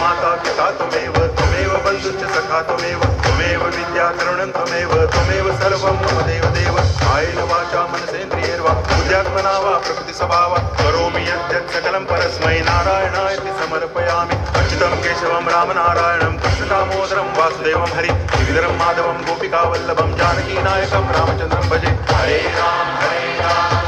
माता पिता त्वमेव बन्धुश्च सखा त्वमेव विद्या तरुणं त्वमेव सर्वं मम देव कायेन वाचा मनसेन्द्रियैर्वा बुद्ध्यात्मना वा प्रकृतिस्वभावा करोमि यद्यत् सकलं परस्मै नारायणायति समर्पयामि अच्युतं केशवं रामनारायणं कृष्णदामोदरं वासुदेवं हरि श्रीधरं माधवं गोपिकावल्लभं जानकीनायकं रामचन्द्रं भजे हरे राम